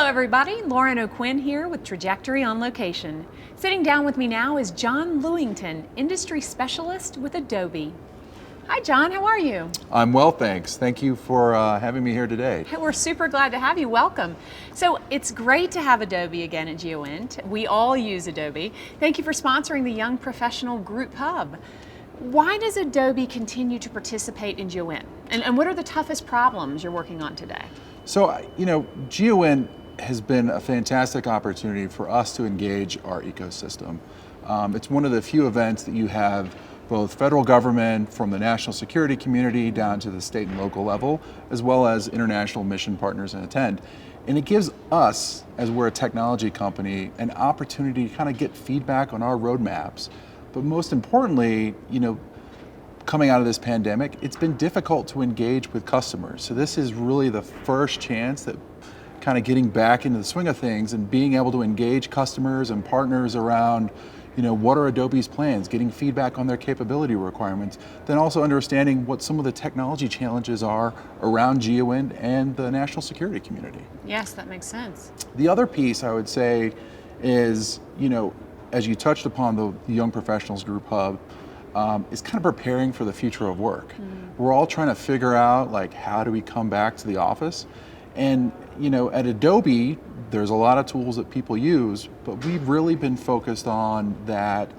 Hello everybody, Lauren O'Quinn here with Trajectory on Location. Sitting down with me now is John Lewington, Industry Specialist with Adobe. Hi John, how are you? I'm well, thanks. Thank you for having me here today. Hey, we're super glad to have you, welcome. So it's great to have Adobe again at GEOINT. We all use Adobe. Thank you for sponsoring the Young Professional Group Hub. Why does Adobe continue to participate in GEOINT? And what are the toughest problems you're working on today? So, GEOINT has been a fantastic opportunity for us to engage our ecosystem. It's one of the few events that you have both federal government from the national security community down to the state and local level, as well as international mission partners and attend. And it gives us, as we're a technology company, an opportunity to kind of get feedback on our roadmaps. But most importantly, coming out of this pandemic, it's been difficult to engage with customers. So this is really the first chance that kind of getting back into the swing of things and being able to engage customers and partners around, what are Adobe's plans, getting feedback on their capability requirements, then also understanding what some of the technology challenges are around GEOINT and the national security community. Yes, that makes sense. The other piece I would say is, as you touched upon the Young Professionals Group Hub, is kind of preparing for the future of work. We're all trying to figure out how do we come back to the office? And at Adobe, there's a lot of tools that people use, but we've really been focused on that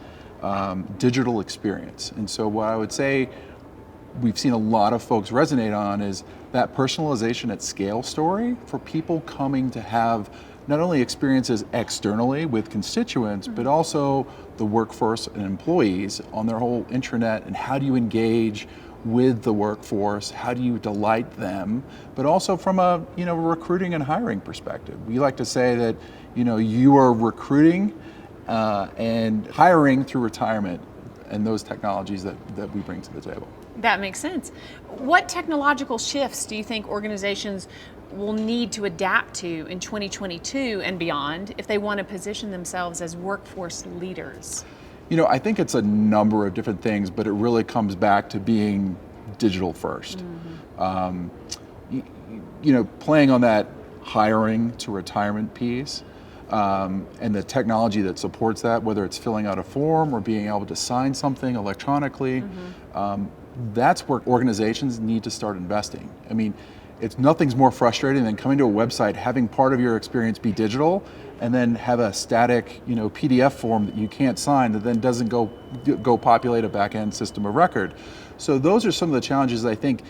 digital experience. And so what I would say we've seen a lot of folks resonate on is that personalization at scale story for people coming to have not only experiences externally with constituents, but also the workforce and employees on their whole intranet, and how do you engage with the workforce, how do you delight them, but also from a recruiting and hiring perspective. We like to say that you are recruiting and hiring through retirement and those technologies that we bring to the table. That makes sense. What technological shifts do you think organizations will need to adapt to in 2022 and beyond if they want to position themselves as workforce leaders? I think it's a number of different things, but it really comes back to being digital first. Playing on that hiring to retirement piece, and the technology that supports that, whether it's filling out a form or being able to sign something electronically, that's where organizations need to start investing. Nothing's more frustrating than coming to a website, having part of your experience be digital, and then have a static, PDF form that you can't sign that then doesn't go populate a back-end system of record. So those are some of the challenges I think,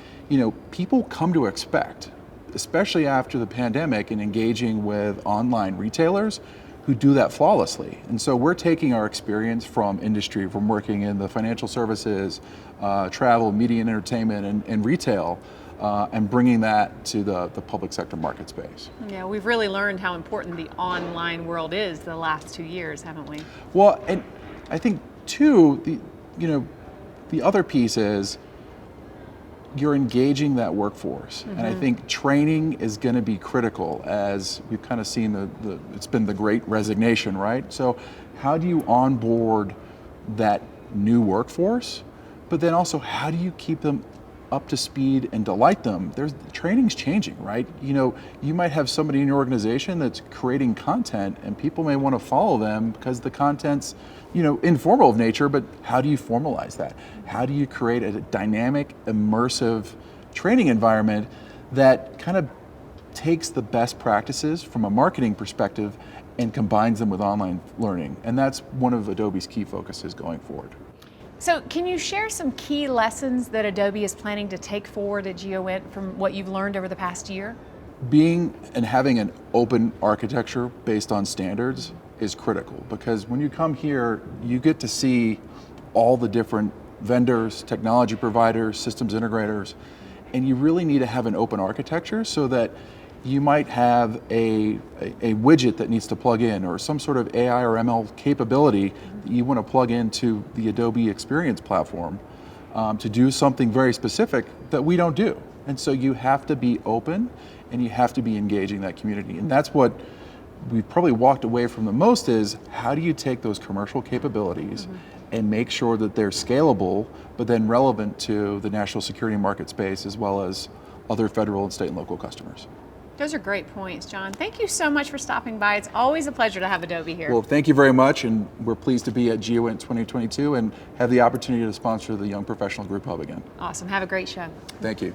people come to expect, especially after the pandemic and engaging with online retailers who do that flawlessly. And so we're taking our experience from industry, from working in the financial services, travel, media and entertainment, and retail, and bringing that to the public sector market space. Yeah, we've really learned how important the online world is the last 2 years, haven't we? Well, and I think too, the other piece is you're engaging that workforce. And I think training is going to be critical, as we've kind of seen it's been the great resignation, right? So how do you onboard that new workforce? But then also, how do you keep them up to speed and delight them? Training's changing, right? You might have somebody in your organization that's creating content and people may want to follow them because the content's, informal of nature, but how do you formalize that? How do you create a dynamic, immersive training environment that kind of takes the best practices from a marketing perspective and combines them with online learning? And that's one of Adobe's key focuses going forward. So can you share some key lessons that Adobe is planning to take forward at GEOINT from what you've learned over the past year? Being and having an open architecture based on standards is critical, because when you come here, you get to see all the different vendors, technology providers, systems integrators, and you really need to have an open architecture so that you might have a widget that needs to plug in, or some sort of AI or ML capability that you want to plug into the Adobe Experience platform to do something very specific that we don't do. And so you have to be open and you have to be engaging that community. And that's what we've probably walked away from the most, is how do you take those commercial capabilities and make sure that they're scalable, but then relevant to the national security market space as well as other federal and state and local customers. Those are great points, John. Thank you so much for stopping by. It's always a pleasure to have Adobe here. Well, thank you very much, and we're pleased to be at GEOINT 2022 and have the opportunity to sponsor the Young Professional Group Hub again. Awesome. Have a great show. Thank you.